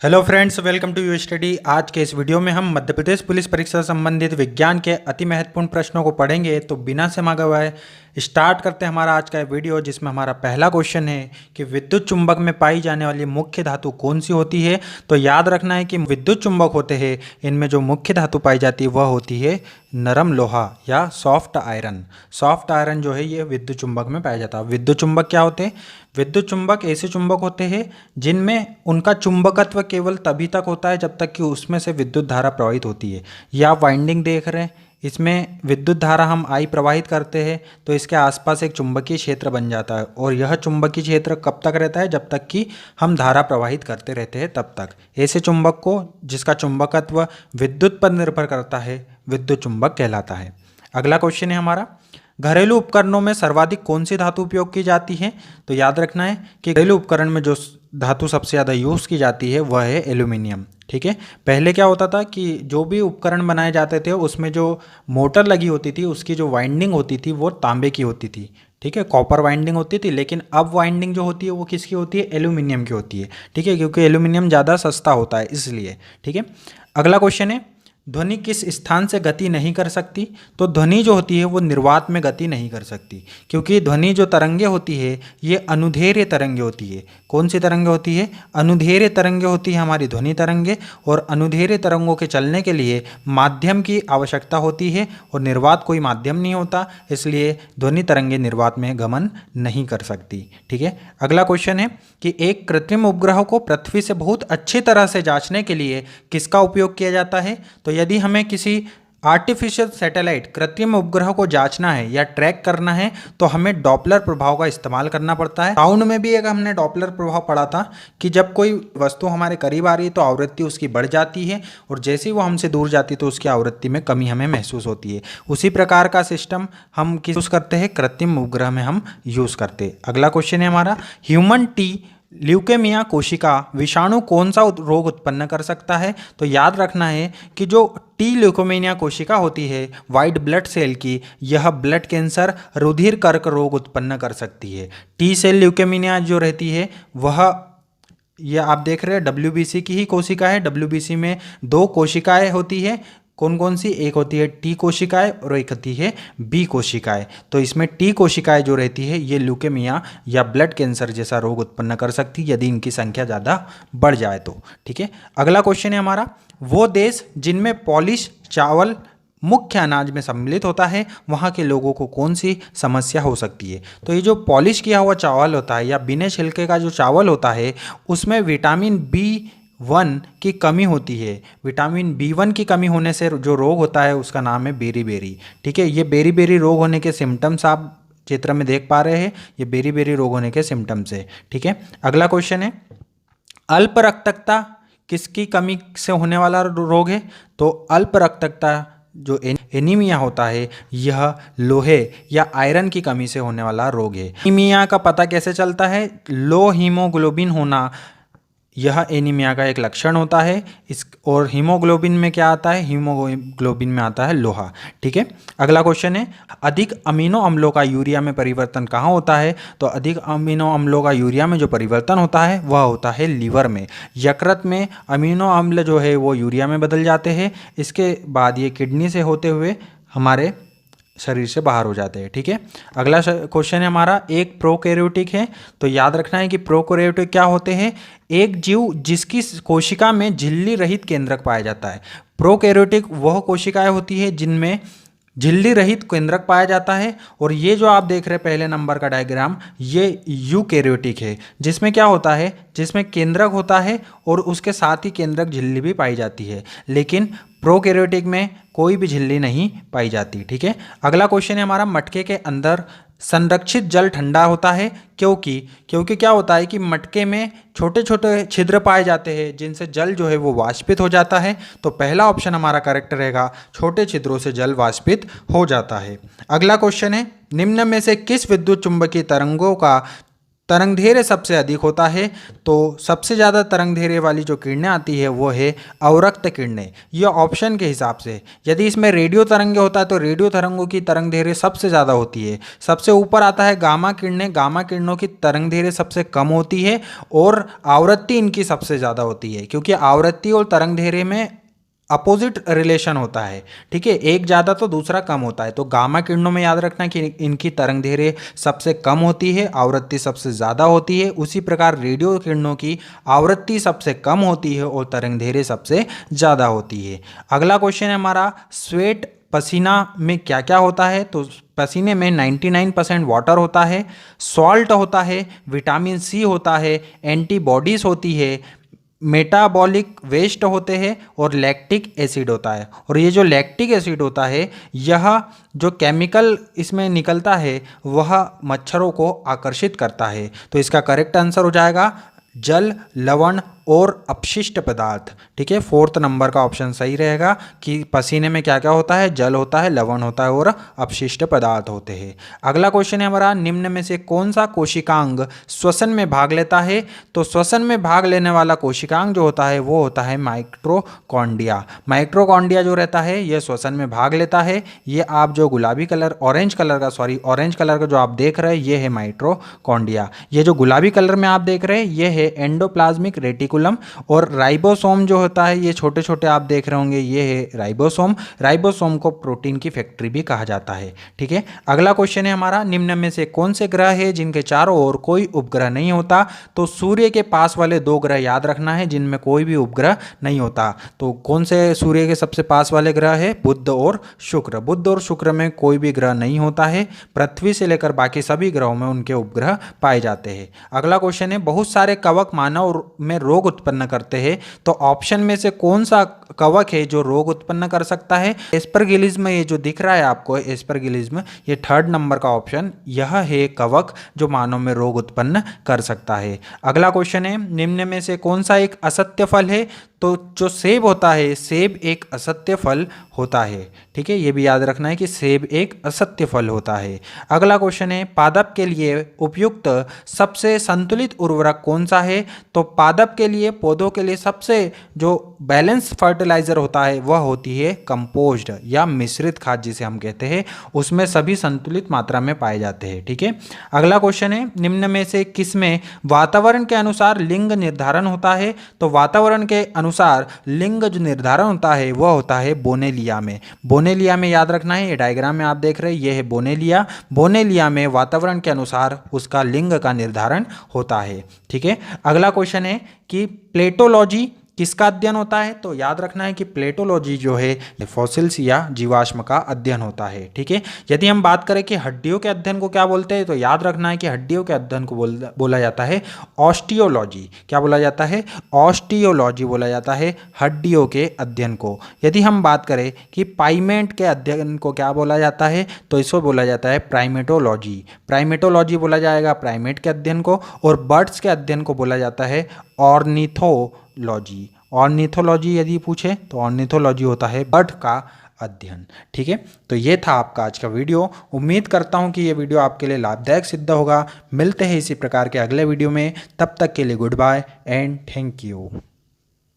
Hello friends, welcome to U Study. आज के इस वीडियो में हम मध्य प्रदेश पुलिस परीक्षा संबंधित विज्ञान के अति महत्वपूर्ण प्रश्नों को पढ़ेंगे। तो बिना समय गवाए स्टार्ट करते हैं हमारा आज का वीडियो, जिसमें हमारा पहला क्वेश्चन है कि विद्युत चुंबक में पाई जाने वाली मुख्य धातु कौन सी होती है। तो याद रखना है कि विद्युत चुंबक होते हैं, इनमें जो मुख्य धातु पाई जाती है वह होती है नरम लोहा या सॉफ्ट आयरन। सॉफ्ट आयरन जो है ये विद्युत चुंबक में पाया जाता है। विद्युत चुंबक क्या होते हैं? विद्युत चुंबक ऐसे चुंबक होते हैं जिनमें उनका चुंबकत्व केवल तभी तक होता है जब तक कि उसमें से विद्युत धारा प्रवाहित होती है। ये आप वाइंडिंग देख रहे हैं, इसमें विद्युत धारा हम आई प्रवाहित करते हैं तो इसके आसपास एक चुंबकीय क्षेत्र बन जाता है, और यह चुंबकीय क्षेत्र कब तक रहता है? जब तक कि हम धारा प्रवाहित करते रहते हैं तब तक। ऐसे चुंबक को, जिसका चुंबकत्व विद्युत पर निर्भर करता है, विद्युत चुंबक कहलाता है। अगला क्वेश्चन है हमारा, घरेलू उपकरणों में सर्वाधिक कौन सी धातु उपयोग की जाती है? तो याद रखना है कि घरेलू उपकरण में जो धातु सबसे ज़्यादा यूज़ की जाती है वह है एल्यूमिनियम। ठीक है, पहले क्या होता था कि जो भी उपकरण बनाए जाते थे उसमें जो मोटर लगी होती थी उसकी जो वाइंडिंग होती थी वो तांबे की होती थी। ठीक है, कॉपर वाइंडिंग होती थी, लेकिन अब वाइंडिंग जो होती है वो किसकी होती है? एल्यूमिनियम की होती है। ठीक है, क्योंकि एल्यूमिनियम ज़्यादा सस्ता होता है इसलिए। ठीक है, अगला क्वेश्चन है, ध्वनि किस स्थान से गति नहीं कर सकती? तो ध्वनि जो होती है वो निर्वात में गति नहीं कर सकती, क्योंकि ध्वनि जो तरंगे होती है ये अनुदैर्घ्य तरंगे होती है। कौन सी तरंगे होती है? अनुदैर्घ्य तरंगे होती है हमारी ध्वनि तरंगे, और अनुदैर्घ्य तरंगों के चलने के लिए माध्यम की आवश्यकता होती है, और निर्वात कोई माध्यम नहीं होता, इसलिए ध्वनि तरंगे निर्वात में गमन नहीं कर सकती। ठीक है, अगला क्वेश्चन है कि एक कृत्रिम उपग्रह को पृथ्वी से बहुत अच्छी तरह से जांचने के लिए किसका उपयोग किया जाता है? तो यदि हमें किसी आर्टिफिशियल सैटेलाइट कृत्रिम उपग्रह को जांचना है या ट्रैक करना है तो हमें डॉपलर प्रभाव का इस्तेमाल करना पड़ता है। साउंड में भी एक हमने डॉपलर प्रभाव पढ़ा था कि जब कोई वस्तु हमारे करीब आ रही है तो आवृत्ति उसकी बढ़ जाती है, और जैसे ही वो हमसे दूर जाती है तो उसकी आवृत्ति में कमी हमें महसूस होती है। उसी प्रकार का सिस्टम हम यूज़ करते हैं, कृत्रिम उपग्रह में हम यूज़ करते हैं। अगला क्वेश्चन है हमारा, ह्यूमन टी ल्यूकेमिया कोशिका विषाणु कौन सा रोग उत्पन्न कर सकता है? तो याद रखना है कि जो टी ल्यूकेमिया कोशिका होती है वाइट ब्लड सेल की, यह ब्लड कैंसर, रुधिर कर्क रोग उत्पन्न कर सकती है। टी सेल ल्यूकेमिया जो रहती है वह, यह आप देख रहे हैं WBC की ही कोशिका है। WBC में दो कोशिकाएं होती है, कौन कौन सी? एक होती है टी कोशिकाएं और एक होती है बी कोशिकाएं। तो इसमें टी कोशिकाएं जो रहती है ये ल्यूकेमिया या ब्लड कैंसर जैसा रोग उत्पन्न कर सकती है यदि इनकी संख्या ज़्यादा बढ़ जाए तो। ठीक है, अगला क्वेश्चन है हमारा, वो देश जिनमें पॉलिश चावल मुख्य अनाज में सम्मिलित होता है वहाँ के लोगों को कौन सी समस्या हो सकती है? तो ये जो पॉलिश किया हुआ चावल होता है या बिना छिलके का जो चावल होता है उसमें विटामिन B1 की कमी होती है। विटामिन B1 की कमी होने से जो रोग होता है उसका नाम है बेरी। ठीक है, ये बेरी रोग होने के सिम्टम्स आप चित्र में देख पा रहे हैं, ये बेरी रोग होने के सिम्टम्स है। ठीक है, अगला क्वेश्चन है, अल्प रक्तकता किसकी कमी से होने वाला रोग है? तो अल्प रक्तकता जो एनीमिया होता है यह लोहे या आयरन की कमी से होने वाला रोग है। एनीमिया का पता कैसे चलता है? लो हीमोग्लोबिन होना यह एनीमिया का एक लक्षण होता है। इस और हीमोग्लोबिन में क्या आता है? हीमोग्लोबिन में आता है लोहा। ठीक है, अगला क्वेश्चन है, अधिक अमीनो अम्लों का यूरिया में परिवर्तन कहाँ होता है? तो अधिक अमीनो अम्लों का यूरिया में जो परिवर्तन होता है वह होता है लीवर में। यकृत में अमीनो अम्ल जो है वो यूरिया में बदल जाते हैं, इसके बाद ये किडनी से होते हुए हमारे शरीर से बाहर हो जाते हैं। ठीक है, अगला क्वेश्चन है हमारा, एक प्रोकैरियोटिक है। तो याद रखना है कि प्रोकैरियोटिक क्या होते हैं? एक जीव जिसकी कोशिका में झिल्ली रहित केंद्रक पाया जाता है। प्रोकैरियोटिक वह कोशिकाएं होती है जिनमें झिल्ली रहित केंद्रक पाया जाता है, और ये जो आप देख रहे हैं पहले नंबर का डायग्राम ये यूकैरियोटिक है, जिसमें क्या होता है? जिसमें केंद्रक होता है और उसके साथ ही केंद्रक झिल्ली भी पाई जाती है, लेकिन प्रोकैरियोटिक में कोई भी झिल्ली नहीं पाई जाती। ठीक है, अगला क्वेश्चन है हमारा, मटके के अंदर संरक्षित जल ठंडा होता है क्योंकि क्या होता है कि मटके में छोटे छोटे छिद्र पाए जाते हैं जिनसे जल जो है वो वाष्पित हो जाता है। तो पहला ऑप्शन हमारा करेक्ट रहेगा, छोटे छिद्रों से जल वाष्पित हो जाता है। अगला क्वेश्चन है, निम्न में से किस विद्युत चुंबकीय तरंगों का तरंगधैर्य सबसे अधिक होता है, तो सबसे ज़्यादा तरंगधैर्य वाली जो किरणें आती है वो है अवरक्त किरणें। ये ऑप्शन के हिसाब से, यदि इसमें रेडियो तरंगे होता है तो रेडियो तरंगों की तरंगधैर्य सबसे ज़्यादा होती है। सबसे ऊपर आता है गामा किरणें, गामा किरणों की तरंगधैर्य सबसे कम होती है और आवृत्ति इनकी सबसे ज़्यादा होती है, क्योंकि आवृत्ति और तरंगधैर्य में अपोजिट रिलेशन होता है। ठीक है, एक ज़्यादा तो दूसरा कम होता है। तो गामा किरणों में याद रखना कि इनकी तरंगधैर्य सबसे कम होती है, आवृत्ति सबसे ज़्यादा होती है। उसी प्रकार रेडियो किरणों की आवृत्ति सबसे कम होती है और तरंगधैर्य सबसे ज़्यादा होती है। अगला क्वेश्चन है हमारा, स्वेट पसीना में क्या क्या होता है? तो पसीने में 99% वाटर होता है, सॉल्ट होता है, विटामिन सी होता है, एंटीबॉडीज़ होती है, मेटाबॉलिक वेस्ट होते हैं और लैक्टिक एसिड होता है। और ये जो लैक्टिक एसिड होता है, यह जो केमिकल इसमें निकलता है वह मच्छरों को आकर्षित करता है। तो इसका करेक्ट आंसर हो जाएगा जल, लवण और अपशिष्ट पदार्थ। ठीक है, 4th नंबर का ऑप्शन सही रहेगा कि पसीने में क्या क्या होता है, जल होता है, लवण होता है और अपशिष्ट पदार्थ होते हैं। अगला क्वेश्चन है हमारा, निम्न में से कौन सा कोशिकांग श्वसन में भाग लेता है? तो श्वसन में भाग लेने वाला कोशिकांग जो होता है वो होता है माइटोकॉन्ड्रिया। माइटोकॉन्ड्रिया जो रहता है ये श्वसन में भाग लेता है। ये आप जो गुलाबी कलर ऑरेंज कलर का जो आप देख रहे हैं ये है माइटोकॉन्ड्रिया। ये जो गुलाबी कलर में आप देख रहे हैं ये है एंडोप्लाज्मिक रेटिकुलम। और राइबोसोम जो होता है, ये छोटे छोटे आप देख रहे होंगे, ये है राइबोसोम। राइबोसोम को प्रोटीन की फैक्ट्री भी कहा जाता है। ठीक है, अगला क्वेश्चन है हमारा, निम्न में से कौन से ग्रह है जिनके चारों ओर कोई उपग्रह नहीं होता? तो सूर्य के पास वाले 2 ग्रह याद रखना है जिनमें कोई भी उपग्रह नहीं होता। तो कौन से सूर्य के सबसे पास वाले ग्रह है? बुध और शुक्र। बुध और शुक्र में कोई भी ग्रह नहीं होता है। पृथ्वी से लेकर बाकी सभी ग्रहों में उनके उपग्रह पाए जाते हैं। अगला क्वेश्चन है, बहुत सारे कवक मानव में रोग उत्पन्न करते हैं। तो ऑप्शन में से कौन सा कवक है जो रोग उत्पन्न कर सकता है? एस्परगिलिज्म, ये जो दिख रहा है आपको एस्परगिलिज्म, ये 3rd नंबर का ऑप्शन, यह है कवक जो मानव में रोग उत्पन्न कर सकता है। अगला क्वेश्चन है, निम्न में से कौन सा एक असत्य फल है? तो जो सेब होता है, सेब एक असत्य फल होता है। ठीक है, ये भी याद रखना है कि सेब एक असत्य फल होता है। अगला क्वेश्चन है, पादप के लिए उपयुक्त सबसे संतुलित उर्वरक कौन सा है? तो पादप के लिए, पौधों के लिए सबसे जो बैलेंस फर्टिलाइजर होता है वह होती है कंपोस्ट या मिश्रित खाद जिसे हम कहते हैं। उसमें सभी संतुलित मात्रा में पाए जाते हैं। ठीक है, अगला क्वेश्चन है, निम्न में से किसमें वातावरण के अनुसार लिंग निर्धारण होता है? तो वातावरण के अनुसार लिंग जो निर्धारण होता है वह होता है बोनेलिया में। बोनेलिया में याद रखना है, ये डायग्राम में आप देख रहे हैं, ये है बोनेलिया। बोनेलिया में वातावरण के अनुसार उसका लिंग का निर्धारण होता है। ठीक है, अगला क्वेश्चन है कि प्लेटोलॉजी किसका अध्ययन होता है? तो याद रखना है कि प्लेटोलॉजी जो है फॉसिल्स या जीवाश्म का अध्ययन होता है। ठीक है, यदि हम बात करें कि हड्डियों के अध्ययन को क्या बोलते हैं, तो याद रखना है कि हड्डियों के अध्ययन को बोला जाता है ऑस्टियोलॉजी। क्या बोला जाता है? ऑस्टियोलॉजी बोला जाता है हड्डियों के अध्ययन को। यदि हम बात करें कि प्राइमेट के अध्ययन को क्या बोला जाता है, तो इसको बोला जाता है प्राइमेटोलॉजी। प्राइमेटोलॉजी बोला जाएगा प्राइमेट के अध्ययन को, और बर्ड्स के अध्ययन को बोला जाता है ऑर्निथोलॉजी। ऑर्निथोलॉजी यदि पूछे तो ऑर्निथोलॉजी होता है बर्ड का अध्ययन। ठीक है, तो ये था आपका आज का वीडियो। उम्मीद करता हूँ कि ये वीडियो आपके लिए लाभदायक सिद्ध होगा। मिलते हैं इसी प्रकार के अगले वीडियो में, तब तक के लिए good bye and thank you.